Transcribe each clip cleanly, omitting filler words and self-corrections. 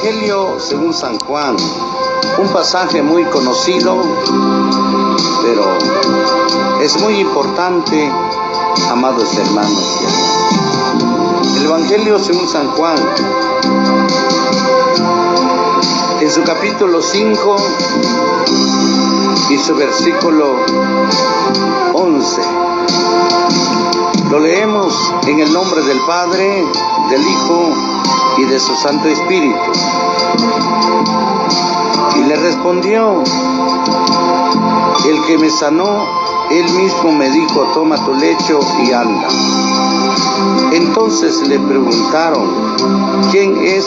Evangelio según San Juan, un pasaje muy conocido, pero es muy importante, amados hermanos. El Evangelio según San Juan, en su capítulo 5 y su versículo 11. Lo leemos en el nombre del Padre, del Hijo y de su Santo Espíritu. Y le respondió: el que me sanó, él mismo me dijo, toma tu lecho y anda. Entonces le preguntaron: ¿quién es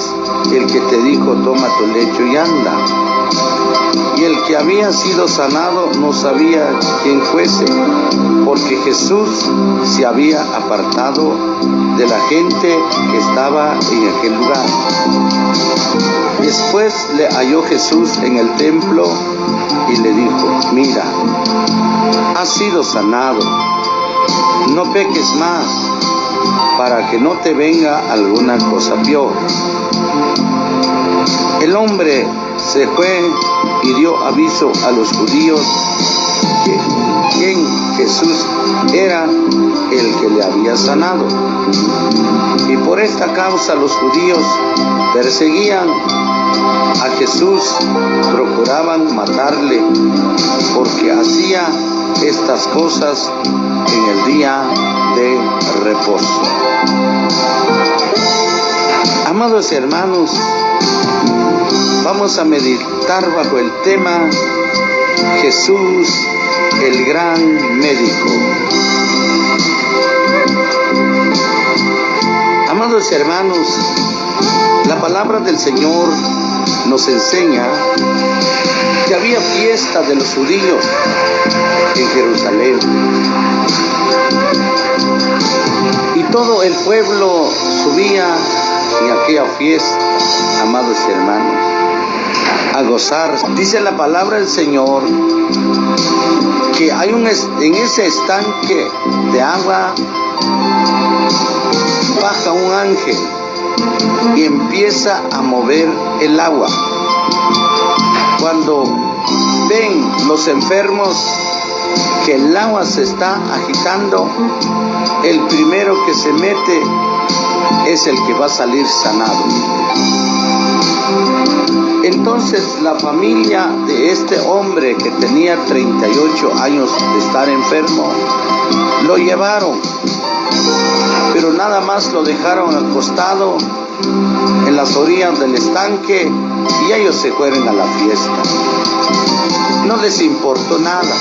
el que te dijo, toma tu lecho y anda? Y el que había sido sanado no sabía quién fuese, porque Jesús se había apartado de la gente que estaba en aquel lugar. Después le halló Jesús en el templo y le dijo: mira, has sido sanado, no peques más, para que no te venga alguna cosa peor. El hombre se fue y dio aviso a los judíos que quién Jesús era el que le había sanado. Y por esta causa los judíos perseguían a Jesús, procuraban matarle, porque hacía estas cosas en el día de reposo. Amados hermanos, vamos a meditar bajo el tema Jesús, el gran médico. Amados hermanos, la palabra del Señor nos enseña que había fiesta de los judíos en Jerusalén. Y todo el pueblo subía en aquella fiesta, amados hermanos, a gozar. Dice la palabra del Señor que hay en ese estanque de agua baja un ángel y empieza a mover el agua. Cuando ven los enfermos que el agua se está agitando, el primero que se mete es el que va a salir sanado. Entonces la familia de este hombre, que tenía 38 años de estar enfermo, lo llevaron, pero nada más lo dejaron acostado en las orillas del estanque y ellos se fueron a la fiesta. No les importó nada.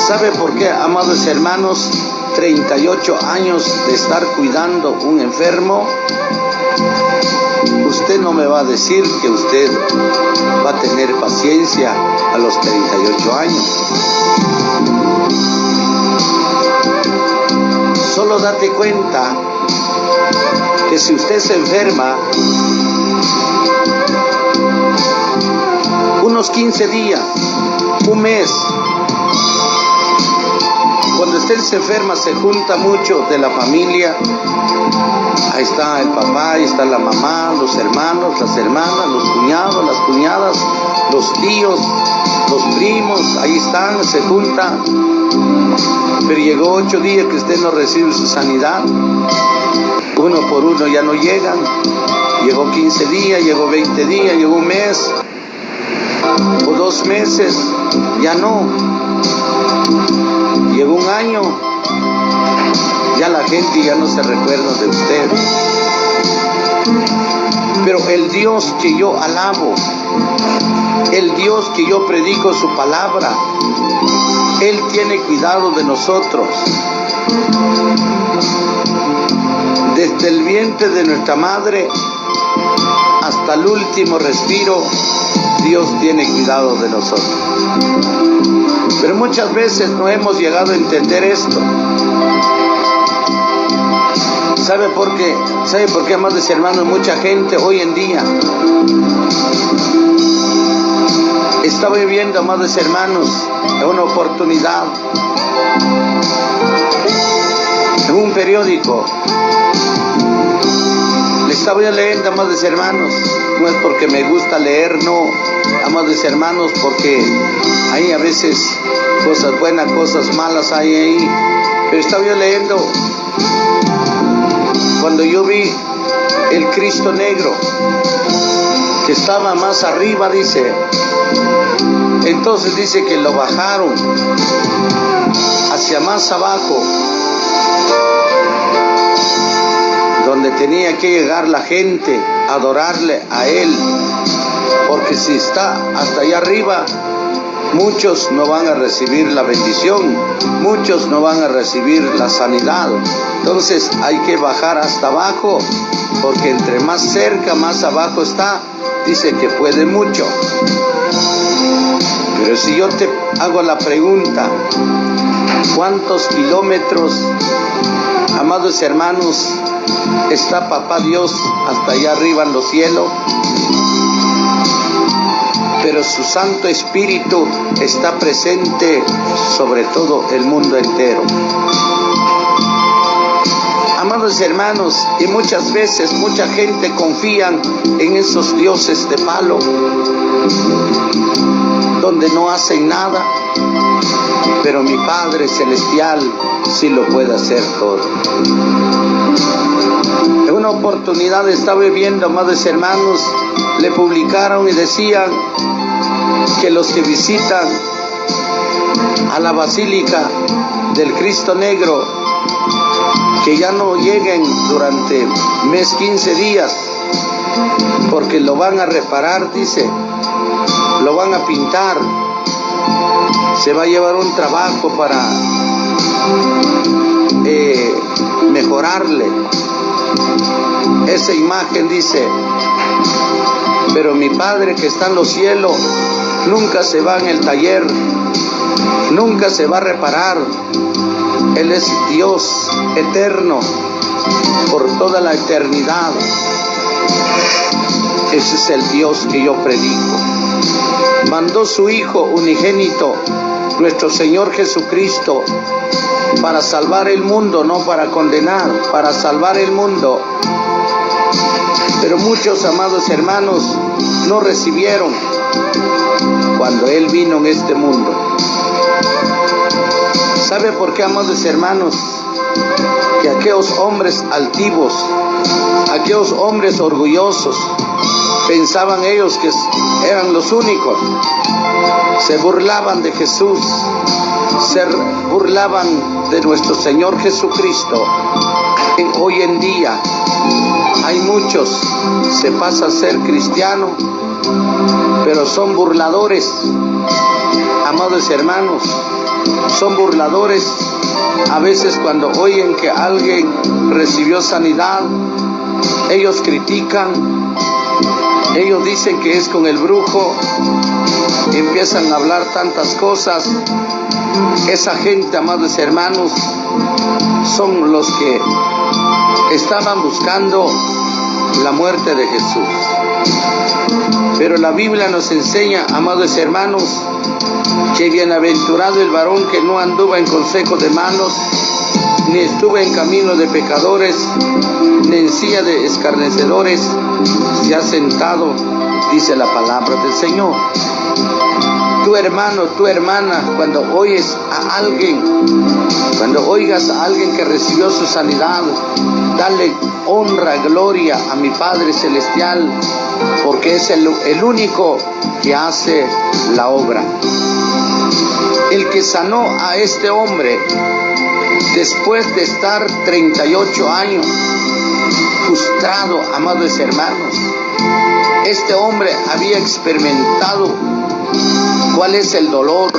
¿Sabe por qué, amados hermanos? 38 años de estar cuidando un enfermo. Usted no me va a decir que usted va a tener paciencia a los 38 años. Solo date cuenta que si usted se enferma, unos 15 días, un mes, cuando usted se enferma se junta mucho de la familia. Ahí está el papá, ahí está la mamá, los hermanos, las hermanas, los cuñados, las cuñadas, los tíos, los primos, ahí están, se juntan. Pero llegó 8 días que usted no recibe su sanidad. Uno por uno ya no llegan. Llegó 15 días, llegó 20 días, llegó un mes o 2 meses, ya no. Llegó un año, ya la gente ya no se recuerda de usted. Pero el Dios que yo alabo, el Dios que yo predico su palabra, Él tiene cuidado de nosotros. Desde el vientre de nuestra madre hasta el último respiro, Dios tiene cuidado de nosotros. Pero muchas veces no hemos llegado a entender esto. ¿Sabe por qué? ¿Sabe por qué, amados hermanos? Mucha gente hoy en día está viviendo, amados hermanos, en una oportunidad, en un periódico, Le estaba yo leyendo, amados hermanos, no es porque me gusta leer, no, amados hermanos, porque hay a veces cosas buenas, cosas malas hay ahí, pero estaba yo leyendo cuando yo vi el Cristo negro que estaba más arriba, dice, entonces dice que lo bajaron hacia más abajo, donde tenía que llegar la gente a adorarle a Él, porque si está hasta allá arriba, muchos no van a recibir la bendición, muchos no van a recibir la sanidad. Entonces hay que bajar hasta abajo, porque entre más cerca, más abajo está, dice que puede mucho. Pero si yo te hago la pregunta, ¿cuántos kilómetros, amados hermanos, está Papá Dios hasta allá arriba en los cielos? Pero su Santo Espíritu está presente sobre todo el mundo entero. Amados hermanos, y muchas veces mucha gente confía en esos dioses de palo, donde no hacen nada, pero mi Padre Celestial sí lo puede hacer todo. En una oportunidad estaba viendo, amados hermanos, le publicaron y decían que los que visitan a la Basílica del Cristo Negro, que ya no lleguen durante mes 15 días, porque lo van a reparar, dice, lo van a pintar, se va a llevar un trabajo para mejorarle esa imagen, dice, pero mi Padre que está en los cielos nunca se va en el taller, nunca se va a reparar. Él es Dios eterno por toda la eternidad. Ese es el Dios que yo predico. Mandó su Hijo unigénito, nuestro Señor Jesucristo, para salvar el mundo, no para condenar, para salvar el mundo. Pero muchos, amados hermanos, no recibieron cuando Él vino en este mundo. ¿Sabe por qué, amados hermanos? Que aquellos hombres altivos, aquellos hombres orgullosos, pensaban ellos que eran los únicos. Se burlaban de Jesús, se burlaban de nuestro Señor Jesucristo. Hoy en día hay muchos, se pasa a ser cristiano, pero son burladores, amados hermanos, son burladores. A veces cuando oyen que alguien recibió sanidad, ellos critican, ellos dicen que es con el brujo, empiezan a hablar tantas cosas. Esa gente, amados hermanos, son los que estaban buscando la muerte de Jesús. Pero la Biblia nos enseña, amados hermanos, que bienaventurado el varón que no anduvo en consejo de malos, ni estuvo en camino de pecadores, ni en silla de escarnecedores se ha sentado, dice la palabra del Señor. Tu hermano, tu hermana, cuando oyes a alguien, cuando oigas a alguien que recibió su sanidad, dale honra, gloria a mi Padre Celestial, porque es el único que hace la obra. El que sanó a este hombre, después de estar 38 años frustrado, amados hermanos, este hombre había experimentado cuál es el dolor,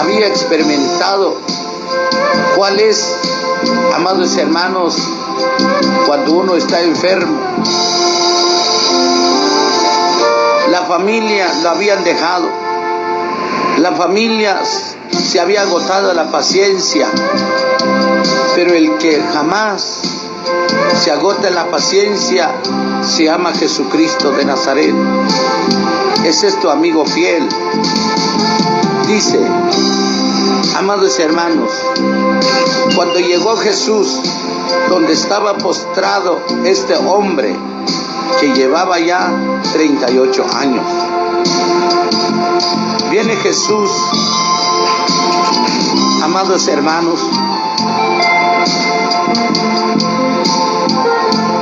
había experimentado cuál es, amados hermanos, cuando uno está enfermo. La familia lo habían dejado, la familia se había agotado la paciencia, pero el que jamás se agota la paciencia se llama Jesucristo de Nazaret. Ese es tu amigo fiel. Dice, amados hermanos, cuando Cuando llegó Jesús, donde estaba postrado este hombre que llevaba ya 38 años. Viene Jesús, amados hermanos.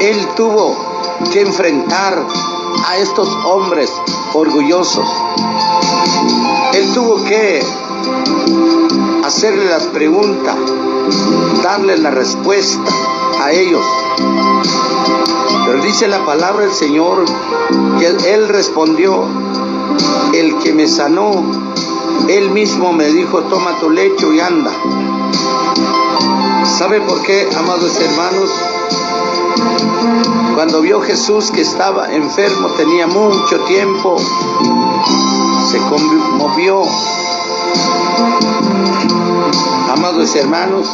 Él tuvo que enfrentar a estos hombres orgullosos. Él tuvo que hacerle las preguntas, darle la respuesta a ellos. Pero dice la palabra del Señor que Él respondió: el que me sanó, Él mismo me dijo, toma tu lecho y anda. ¿Sabe por qué, amados hermanos? Cuando vio Jesús que estaba enfermo, tenía mucho tiempo, se conmovió. Amados hermanos,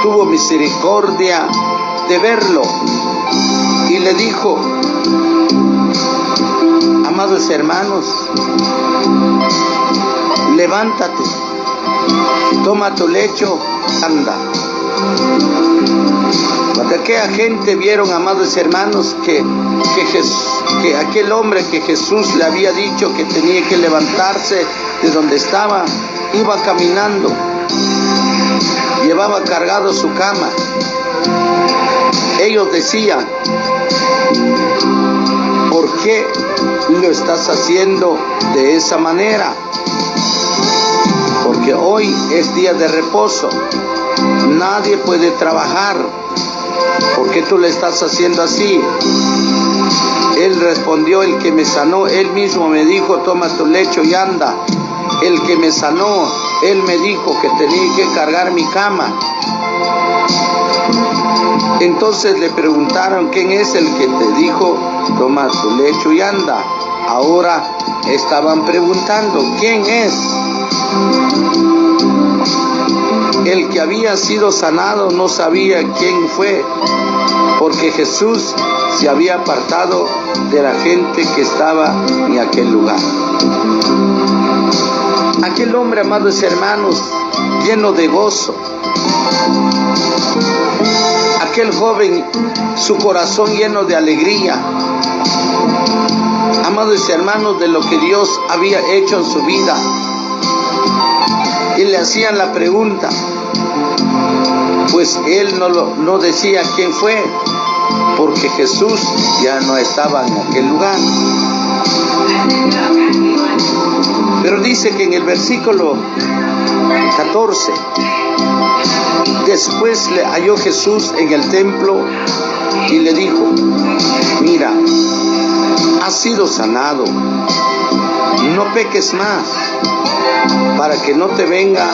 tuvo misericordia de verlo y le dijo: amados hermanos, levántate, toma tu lecho, anda. Cuando aquella gente vieron, amados hermanos, que aquel hombre que Jesús le había dicho que tenía que levantarse de donde estaba, iba caminando, llevaba cargado su cama. Ellos decían: ¿por qué lo estás haciendo de esa manera? Porque hoy es día de reposo, nadie puede trabajar. ¿Por qué tú le estás haciendo así? Él respondió: el que me sanó, Él mismo me dijo, toma tu lecho y anda. El que me sanó, Él me dijo que tenía que cargar mi cama. Entonces le preguntaron: ¿quién es el que te dijo, toma tu lecho y anda? Ahora estaban preguntando: ¿quién es? El que había sido sanado no sabía quién fue, porque Jesús se había apartado de la gente que estaba en aquel lugar. Aquel hombre, amados hermanos, lleno de gozo. Aquel joven, su corazón lleno de alegría. Amados hermanos, de lo que Dios había hecho en su vida. Y le hacían la pregunta, pues él no decía quién fue, porque Jesús ya no estaba en aquel lugar. Pero dice que en el versículo 14, después le halló Jesús en el templo y le dijo: mira, has sido sanado, no peques más, para que no te venga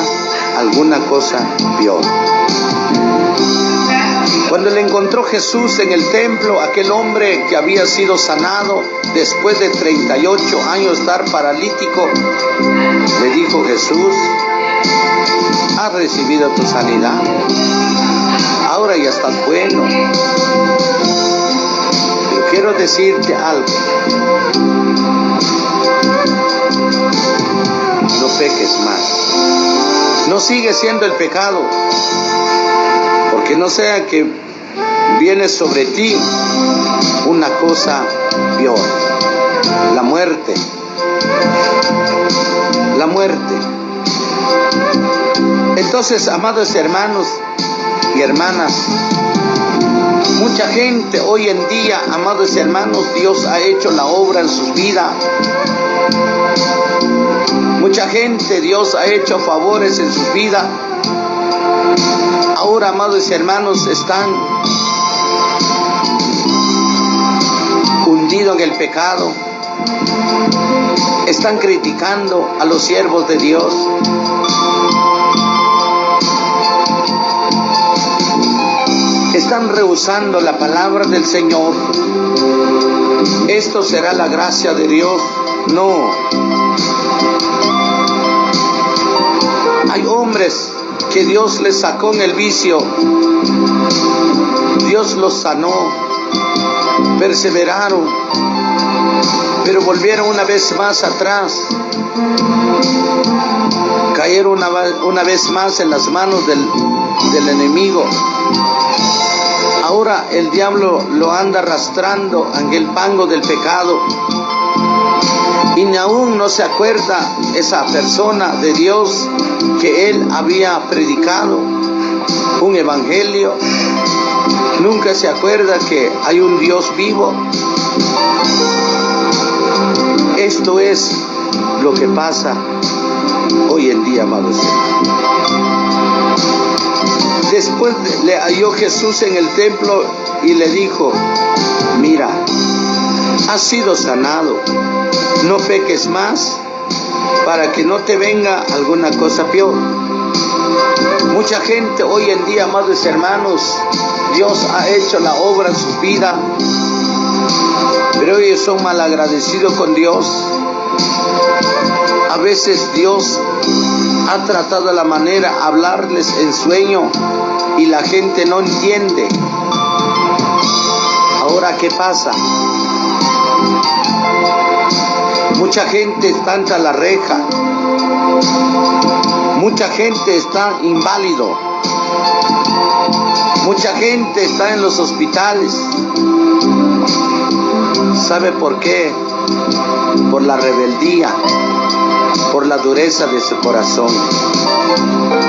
alguna cosa peor. Cuando le encontró Jesús en el templo, aquel hombre que había sido sanado después de 38 años estar paralítico, le dijo: Jesús, has recibido tu sanidad, ahora ya estás bueno. Pero quiero decirte algo: no peques más, no sigue siendo el pecado, porque no sea que viene sobre ti una cosa peor, la muerte. La muerte. Entonces, amados hermanos y hermanas, mucha gente hoy en día, amados hermanos, Dios ha hecho la obra en sus vidas. Mucha gente, Dios ha hecho favores en sus vidas. Ahora, amados hermanos, están hundidos en el pecado. Están criticando a los siervos de Dios. Están rehusando la palabra del Señor. ¿Esto será la gracia de Dios? No. Hay hombres que Dios les sacó en el vicio. Dios los sanó. perseveraron, pero volvieron una vez más atrás. Cayeron una vez más en las manos del enemigo. Ahora el diablo lo anda arrastrando en el fango del pecado. Y ni aún no se acuerda esa persona de Dios que él había predicado, un evangelio. Nunca se acuerda que hay un Dios vivo. Esto es lo que pasa hoy en día, amados hermanos. Después le halló Jesús en el templo y le dijo: mira, has sido sanado, no peques más para que no te venga alguna cosa peor. Mucha gente hoy en día, amados hermanos, Dios ha hecho la obra en su vida, pero ellos son malagradecidos con Dios. A veces Dios ha tratado de la manera de hablarles en sueño y la gente no entiende. Ahora, ¿qué pasa? Mucha gente está ante la reja. Mucha gente está inválido. Mucha gente está en los hospitales. ¿Sabe por qué? Por la rebeldía, por la dureza de su corazón.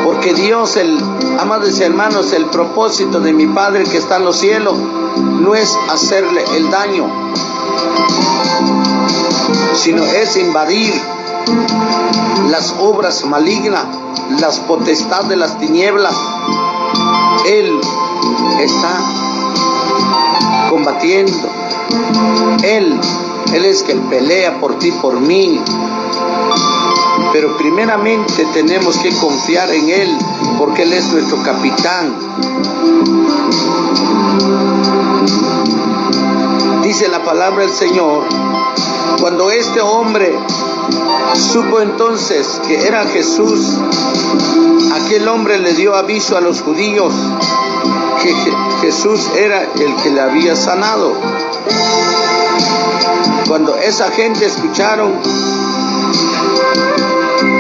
Porque Dios, amados hermanos, el propósito de mi Padre que está en los cielos no es hacerle el daño, sino es invadir las obras malignas, las potestades de las tinieblas. Él está combatiendo. Él es que pelea por ti, por mí. Pero primeramente tenemos que confiar en Él, porque Él es nuestro capitán. Dice la palabra del Señor: cuando este hombre supo entonces que era Jesús, aquel hombre le dio aviso a los judíos que Jesús era el que le había sanado. Cuando esa gente escucharon,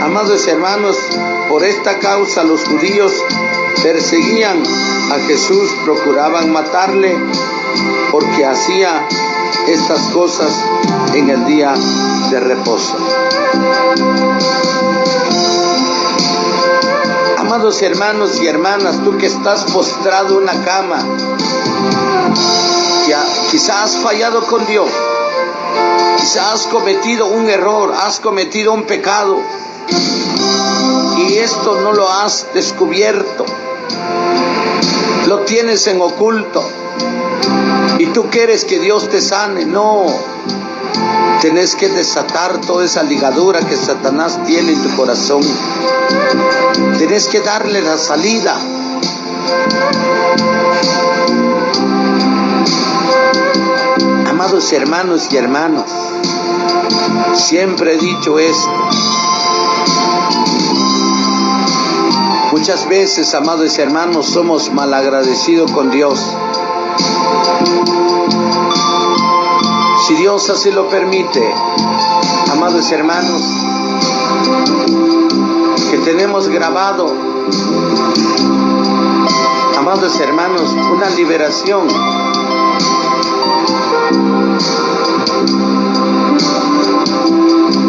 amados hermanos, por esta causa los judíos perseguían a Jesús, procuraban matarle, porque hacía estas cosas en el día de reposo. Amados hermanos y hermanas, tú que estás postrado en una cama, que quizás has fallado con Dios, quizás has cometido un error, has cometido un pecado, y esto no lo has descubierto, lo tienes en oculto, y tú quieres que Dios te sane. No, tenés que desatar toda esa ligadura que Satanás tiene en tu corazón. Tenés que darle la salida. Amados hermanos y hermanas, siempre he dicho esto. Muchas veces, amados hermanos, somos malagradecidos con Dios. Si Dios así lo permite, amados hermanos, que tenemos grabado, amados hermanos, una liberación.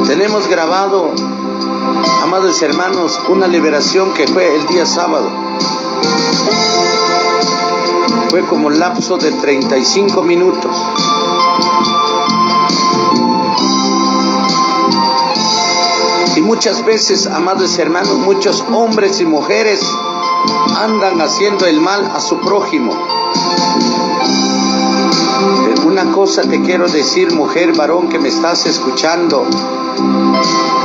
Tenemos grabado, amados hermanos, una liberación que fue el día sábado. Fue como un lapso de 35 minutos. Y muchas veces, amados hermanos, muchos hombres y mujeres andan haciendo el mal a su prójimo. Pero una cosa te quiero decir, mujer, varón que me estás escuchando: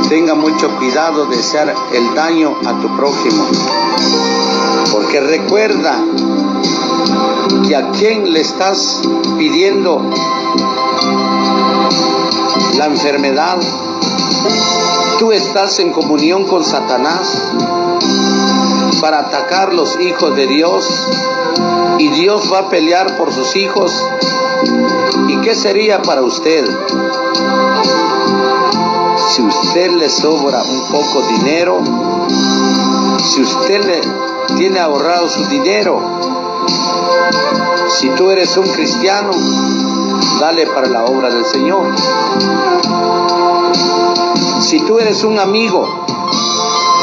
tenga mucho cuidado de hacer el daño a tu prójimo. Porque recuerda que a quien le estás pidiendo la enfermedad, tú estás en comunión con Satanás para atacar los hijos de Dios, y Dios va a pelear por sus hijos. ¿Y qué sería para usted si usted le sobra un poco dinero? Si usted le tiene ahorrado su dinero, si tú eres un cristiano, dale para la obra del Señor. Si tú eres un amigo,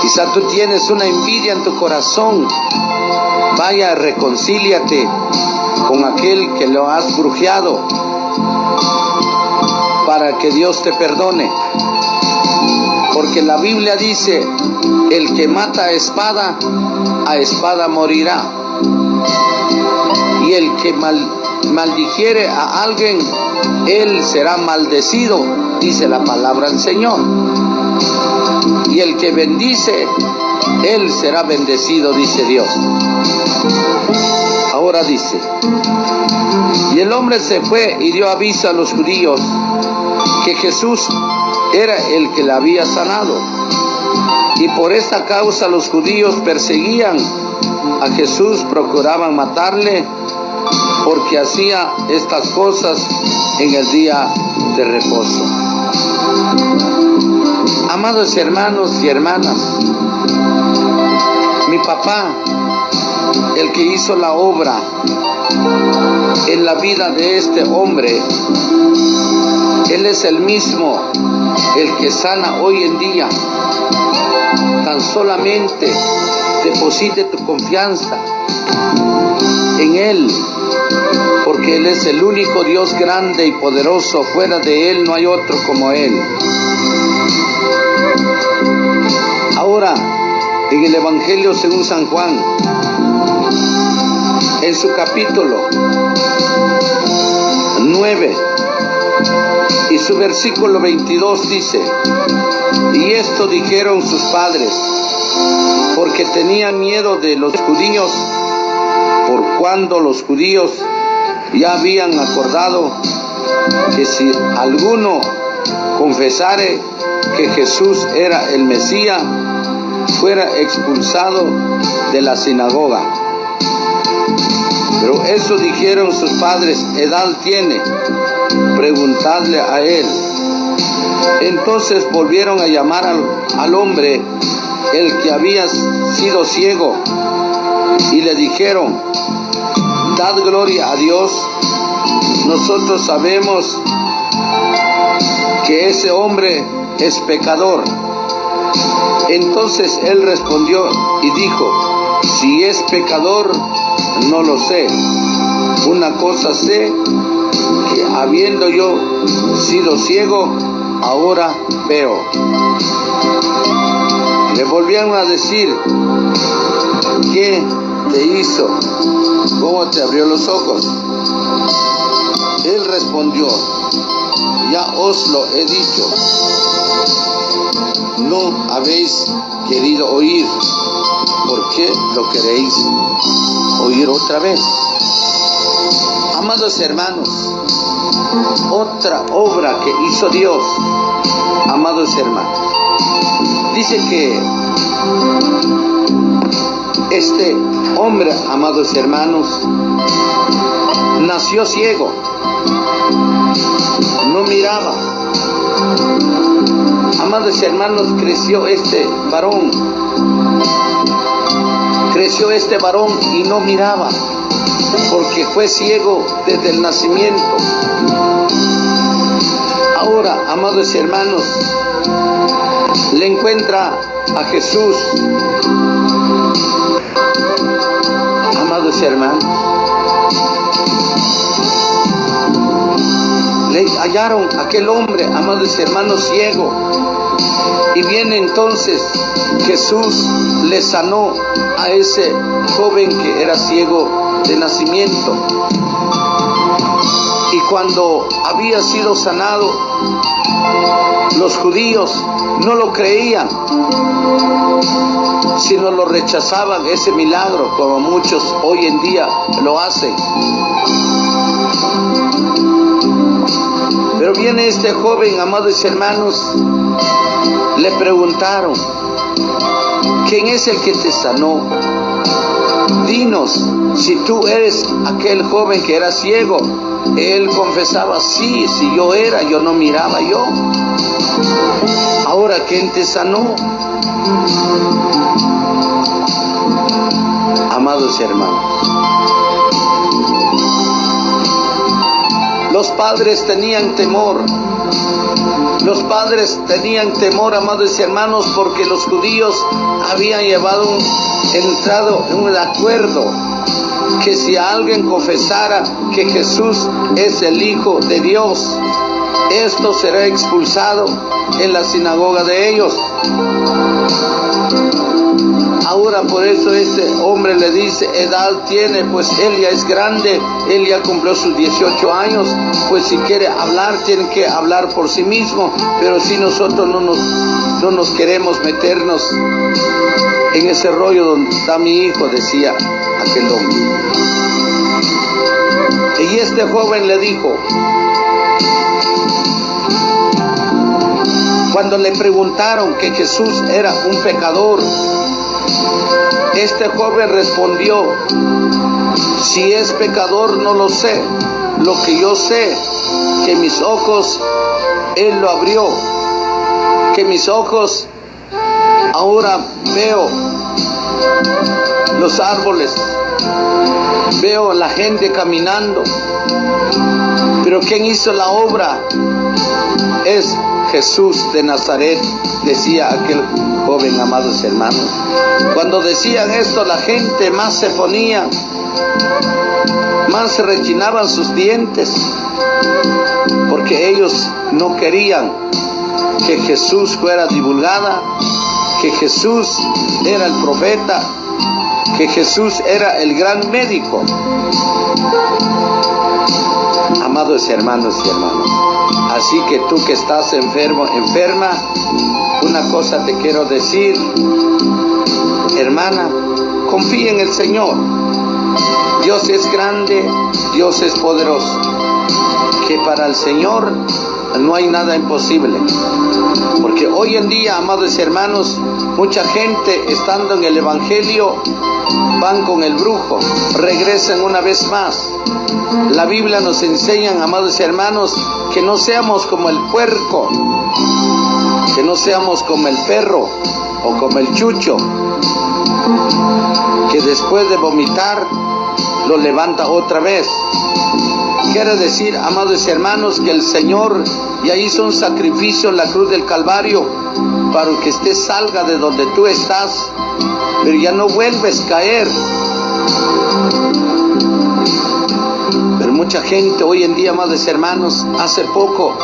quizá tú tienes una envidia en tu corazón, vaya, reconcíliate con aquel que lo has brujeado para que Dios te perdone. Porque la Biblia dice, el que mata a espada morirá. Y el que maldijere a alguien, él será maldecido, dice la palabra del Señor. Y el que bendice, él será bendecido, dice Dios. Ahora dice, y el hombre se fue y dio aviso a los judíos que Jesús era el que le había sanado. Y por esta causa los judíos perseguían a Jesús, procuraban matarle, porque hacía estas cosas en el día de reposo. Amados hermanos y hermanas, mi papá, el que hizo la obra en la vida de este hombre, él es el mismo, el que sana hoy en día. Tan solamente deposite tu confianza en Él, porque Él es el único Dios grande y poderoso. Fuera de Él no hay otro como Él. Ahora, en el Evangelio según San Juan, en su capítulo 9 y su versículo 22 dice, y esto dijeron sus padres, porque tenían miedo de los judíos, por cuando los judíos ya habían acordado que si alguno confesare que Jesús era el Mesías, fuera expulsado de la sinagoga. Pero eso dijeron sus padres, edad tiene, preguntadle a él. Entonces volvieron a llamar al hombre, el que había sido ciego, y le dijeron, dad gloria a Dios, nosotros sabemos que ese hombre es pecador. Entonces él respondió y dijo, si es pecador, no lo sé. Una cosa sé, que habiendo yo sido ciego, ahora veo. Le volvieron a decir, ¿qué te hizo? ¿Cómo te abrió los ojos? Él respondió, ya os lo he dicho, no habéis querido oír. ¿Por qué lo queréis oír otra vez? Amados hermanos, otra obra que hizo Dios, amados hermanos, dice que este hombre, amados hermanos, nació ciego, no miraba. Amados hermanos, creció este varón y no miraba, porque fue ciego desde el nacimiento. Ahora, amados hermanos, le encuentra a Jesús. Amados hermanos, le hallaron a aquel hombre, amados hermanos, ciego. Y viene entonces Jesús, le sanó a ese joven que era ciego de nacimiento. Y cuando había sido sanado, los judíos no lo creían, sino lo rechazaban, ese milagro, como muchos hoy en día lo hacen. Pero viene este joven, amados hermanos, le preguntaron, ¿quién es el que te sanó? Dinos. dinos si tú eres aquel joven que era ciego. Él confesaba, sí, si yo era, yo no miraba yo. Ahora, ¿quién te sanó? Amados hermanos, los padres tenían temor. Los padres tenían temor, amados hermanos, porque los judíos habían entrado en un acuerdo que si alguien confesara que Jesús es el Hijo de Dios, esto será expulsado en la sinagoga de ellos. Ahora por eso este hombre le dice, edad tiene, pues él ya es grande, él ya cumplió sus 18 años, pues si quiere hablar, tiene que hablar por sí mismo, pero si nosotros no nos queremos meternos en ese rollo donde está mi hijo, decía aquel hombre. Y este joven le dijo, cuando le preguntaron que Jesús era un pecador, este joven respondió, si es pecador no lo sé, lo que yo sé, que mis ojos Él lo abrió, que mis ojos ahora veo los árboles, veo la gente caminando, pero quien hizo la obra es Jesús de Nazaret, decía aquel joven, amados hermanos. Cuando decían esto, la gente más se ponía, más se rechinaban sus dientes, porque ellos no querían que Jesús fuera divulgada, que Jesús era el profeta, que Jesús era el gran médico. Amados hermanos y hermanas, así que tú que estás enfermo, enferma, una cosa te quiero decir, hermana, confía en el Señor. Dios es grande, Dios es poderoso, que para el Señor no hay nada imposible. Porque hoy en día, amados hermanos, mucha gente estando en el Evangelio van con el brujo, regresan una vez más. La Biblia nos enseña, amados hermanos, que no seamos como el puerco, que no seamos como el perro o como el chucho, que después de vomitar lo levanta otra vez. Quiere decir, amados hermanos, que el Señor ya hizo un sacrificio en la cruz del Calvario para que usted salga de donde tú estás, pero ya no vuelves a caer. Pero mucha gente hoy en día, amados hermanos, hace poco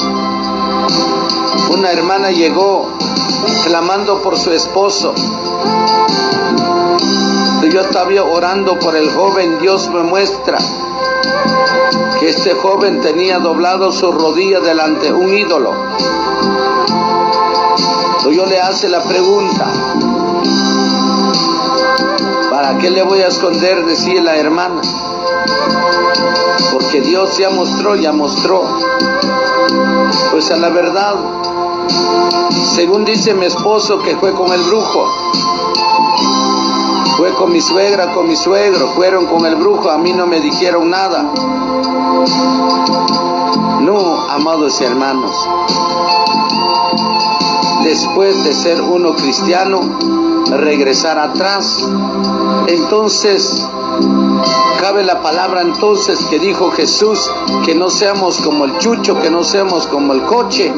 una hermana llegó clamando por su esposo. Yo estaba orando por el joven, Dios me muestra que este joven tenía doblado su rodilla delante de un ídolo. Yo le hace la pregunta, ¿para qué le voy a esconder? Decía la hermana, porque Dios ya mostró. Pues a la verdad, según dice mi esposo, que fue con el brujo, fue con mi suegra, con mi suegro, fueron con el brujo, a mí no me dijeron nada. No, amados hermanos, después de ser uno cristiano, regresar atrás, entonces cabe la palabra entonces que dijo Jesús, que no seamos como el chucho, que no seamos como el coche,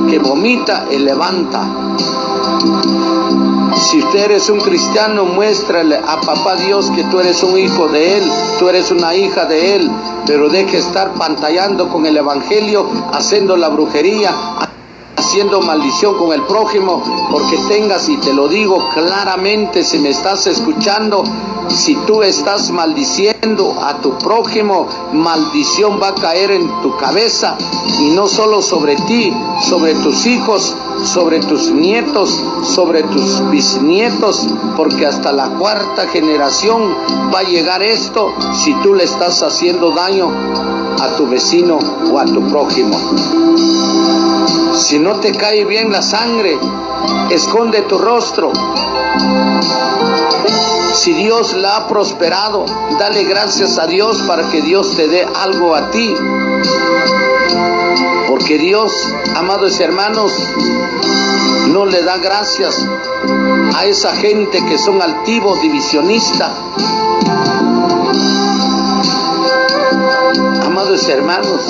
que vomita y levanta. Si usted eres un cristiano, muéstrale a papá Dios que tú eres un hijo de Él, tú eres una hija de Él, pero deje estar pantallando con el Evangelio, haciendo la brujería, haciendo maldición con el prójimo, porque tengas, y te lo digo claramente, si me estás escuchando, si tú estás maldiciendo a tu prójimo, maldición va a caer en tu cabeza, y no solo sobre ti, sobre tus hijos, sobre tus nietos, sobre tus bisnietos, porque hasta la cuarta generación va a llegar esto si tú le estás haciendo daño a tu vecino o a tu prójimo. Si no te cae bien la sangre, esconde tu rostro. Si Dios la ha prosperado, dale gracias a Dios para que Dios te dé algo a ti. Porque Dios, amados hermanos, no le da gracias a esa gente que son altivos, divisionistas. Amados hermanos,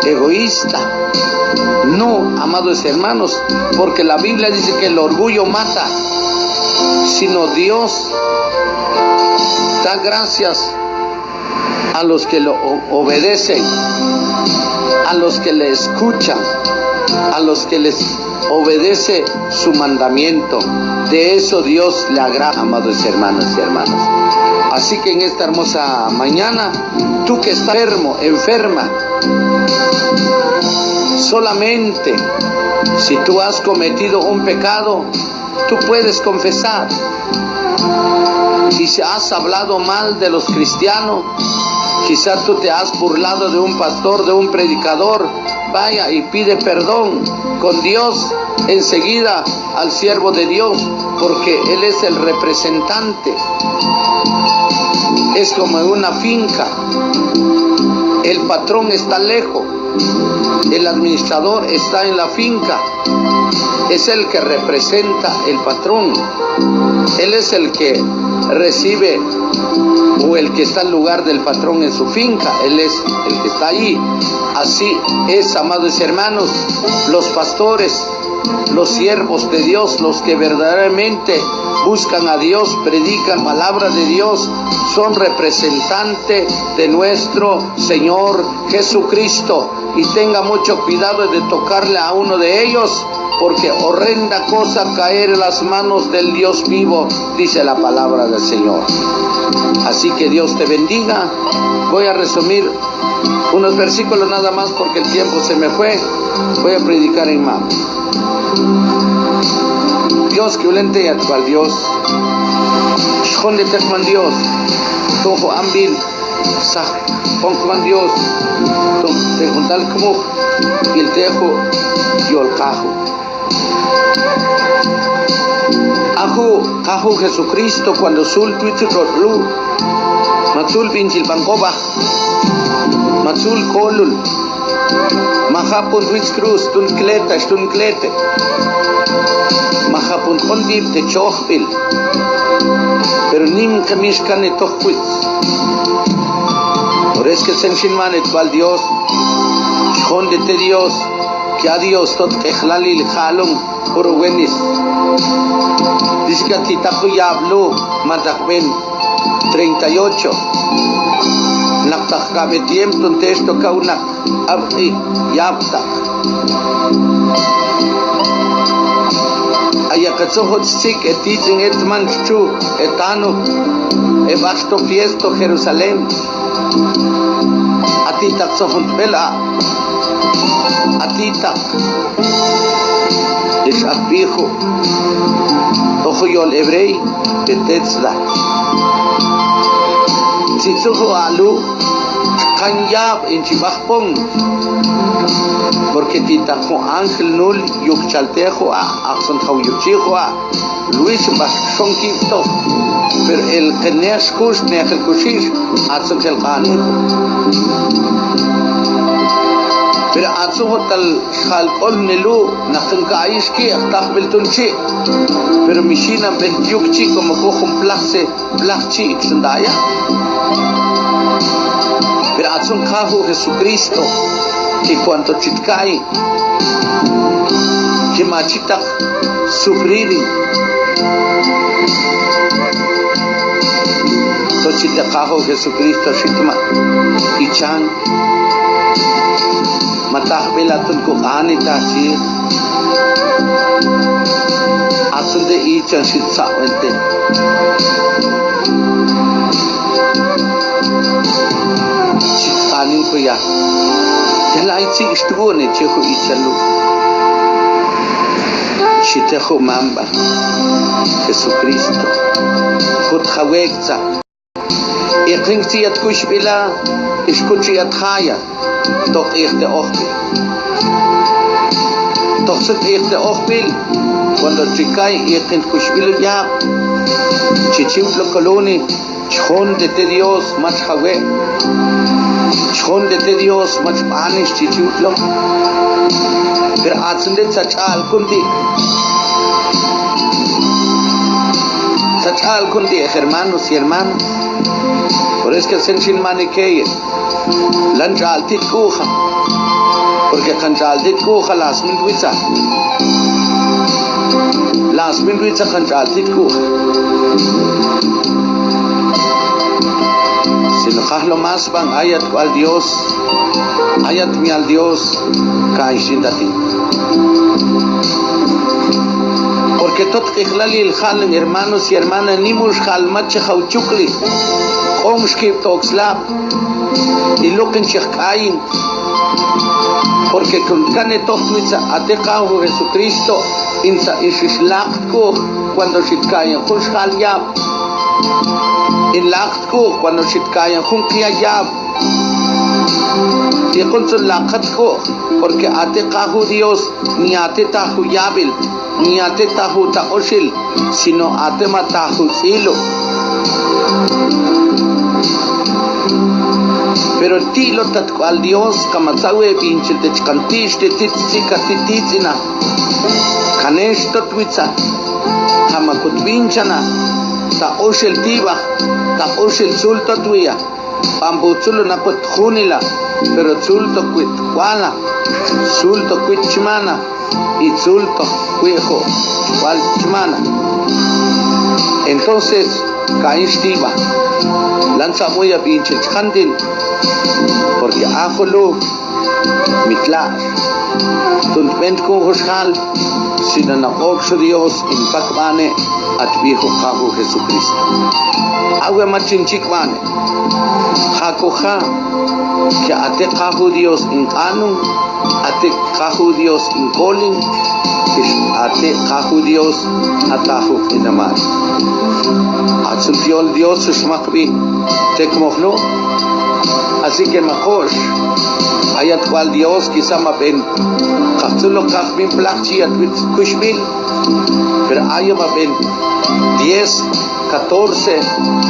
egoísta. No, amados hermanos, porque la Biblia dice que el orgullo mata, sino Dios da gracias a los que lo obedecen, a los que le escuchan, a los que les obedece su mandamiento. De eso Dios le agrada, amados hermanos y hermanas. Así que en esta hermosa mañana, tú que estás enfermo, enferma, solamente si tú has cometido un pecado, tú puedes confesar. Si has hablado mal de los cristianos, quizás tú te has burlado de un pastor, de un predicador, vaya y pide perdón con Dios enseguida al siervo de Dios, porque Él es el representante. Es como en una finca, el patrón está lejos, el administrador está en la finca, es el que representa el patrón, él es el que recibe o el que está en lugar del patrón en su finca, él es el que está allí. Así es, amados hermanos, los pastores, los siervos de Dios, los que verdaderamente buscan a Dios, predican palabra de Dios, son representantes de nuestro Señor Jesucristo. Y tenga mucho cuidado de tocarle a uno de ellos, porque horrenda cosa caer en las manos del Dios vivo, dice la palabra del Señor. Así que Dios te bendiga. Voy a resumir unos versículos nada más porque el tiempo se me fue. Voy a predicar en mano. Dios que ulente a tu Dios, Shonde Tekman Dios, Tojo Ambil, Sah, Ponkman Dios, Te Juntal Kmuj, Il Tejo, Yol Kajo. Kajo Jesucristo cuando sul Twitter Lu, Matul Pinchil Pankoba, Matul Kolul, Mahapun Witch Cruz, Tunkleta, Stunklete. Mahapun Kondip te Chochpil, pero nim Kamishkan et Tochwitz. Por es que Senshinman et Val Dios, Shondete Dios, que a Dios tot Ejlalil Jalum, Uruguenis. Dice que a Titaku Yablu, Matakben 38. Naktakame tiempo un texto Kaunak, Abdi, Yabtak. Ayakatsohot Sik etitin etman chu etano ebasto fiesto Jerusalén. Atitak sohot bela atitak es abijo ojo yol hebrei betetzla sitsuho alu kanyab en chibajpong. Porque titajo ángel nul yukchaltejo a axon yukchijo a Luis Bashon Quito, pero el Kenesh Kush Nehel Kushish Atzok el Kanijo. Pero Atzok tal Halkol Nelu Nakanka Ishki Akhtabel Tunchi, pero Mishina Ben Yukchi como Kohum Plachchi Xandaya. Pero Atzok Kahu Jesucristo. Que cuando chitkai que machita sufrir to chita kaho Jesucristo shitma ichan matah belatun ko anita chi asunde ichan shit sawente chitanin ko ya Yala itzi istugo ne chejo ichalu. Chitejo mamba. Jesucristo. Kut hawekza. Iqingti at kushbila. Ishkuchi at haya. Tok ichte ochbil. Tok sut ichte ochbil. Cuando chikai iqint kushbilu ya. Chichiutlo coloni, chondete Dios, mach jawe, chondete Dios, mach panish chichiutlo. Pero atsundet sachal kundi. Sachal kundi, hermanos y hermanas. Por eso que el senchin maniqueye, lanchal tit kuja, porque kanchal tit kuja las minduiza kanchal tit kuja. Si no lo más van ayat al Dios, ayat mi al Dios, kaishindati. Porque tot kichlali el jalen, hermanos y hermanas, ni mush jalmache jauchukli. Omshkip toxlap y lo que enchekain, porque con cane toxmitza atekahu Jesucristo insa ishislakko cuando shitkayan hushal yab in lakko cuando shitkayan hunkia yab y con su lakatko porque atekahu Dios ni atetahu yabil ni atetahu taoshil sino atematahu silo. Pero ti lo tatcual Dios, kamazawe pinche te chcantish, te titzika, tititzina, kanesh totwitza, hamakut pinchana, ta oshel tiba, ta oshel sulto tuya, pambuzulo na put junila, pero sulto quit wala, sulto quit chimana, y sulto cuijo, wal chimana. Entonces, kaish tiba, lanza muy a pinche chcantin, porque ajolo mitla tuntment ko hoshal sino na oxo Dios impakmane at viejo kahu Jesucristo agua machinchikmane hakoha que ate kahu Dios in anu ate kahu Dios in kolin ate kahu Dios atahu in amar atsuntiol Dios shmakbi tekmohno. Así que mejor ayat cual Dios quizá me ven capsulo kahmin plakchi at kushbil pero ayo me ven 10, 14,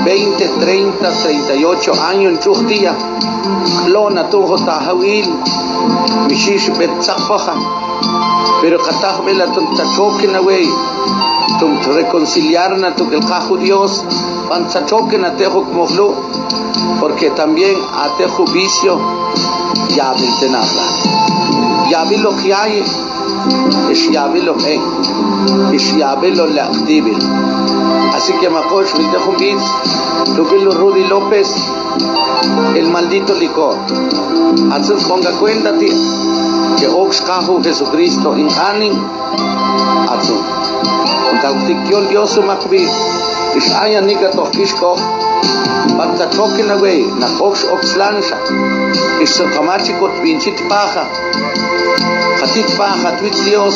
20, 30, 38 años en chuchtía clona tuho tahawil mishish bet sakpaha pero katahmela tum tachoken away tum reconciliarna tu el kahu Dios pan tachoken atejo mohlo. Porque también ate juicio ya viste nada. Ya vi lo que hay, es ya vi lo que es ya vi lo que activo. Así que mejor viste juicio, lo que lo Rudy López, el maldito licor. Así ponga cuenta tío, que Oxcajo Jesucristo en Anin, así. Cuando te Dios su macbi, es haya nica toquisco. Basta choque na güey, na ox oxlansha. Eso kamachi kot pinchit paja. Hatit paja twit Dios.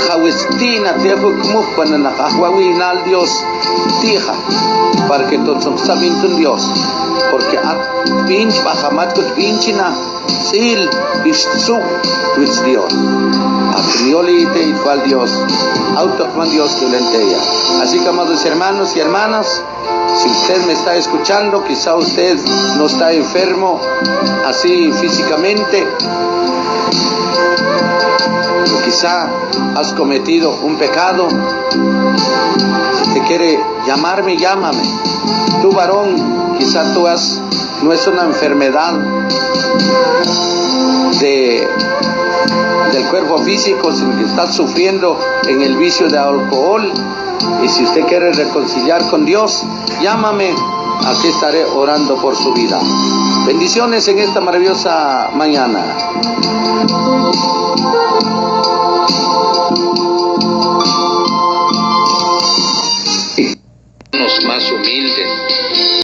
Hawestina tejo como para na kahwawi nal Dios. Tija. Para que todos saben tu Dios. Porque at pinch paja mat kot pinchina. Sil istsu twit Dios. Atrioli te igual Dios. Automan Dios que lenteya. Así que amados hermanos y hermanas, si usted me está escuchando, quizá usted no está enfermo así físicamente, o quizá has cometido un pecado. Si te quiere llamarme, llámame. Tú varón, quizá no es una enfermedad del cuerpo físico, sino que estás sufriendo en el vicio de alcohol. Y si usted quiere reconciliar con Dios, llámame, aquí estaré orando por su vida. Bendiciones en esta maravillosa mañana. Los más humildes.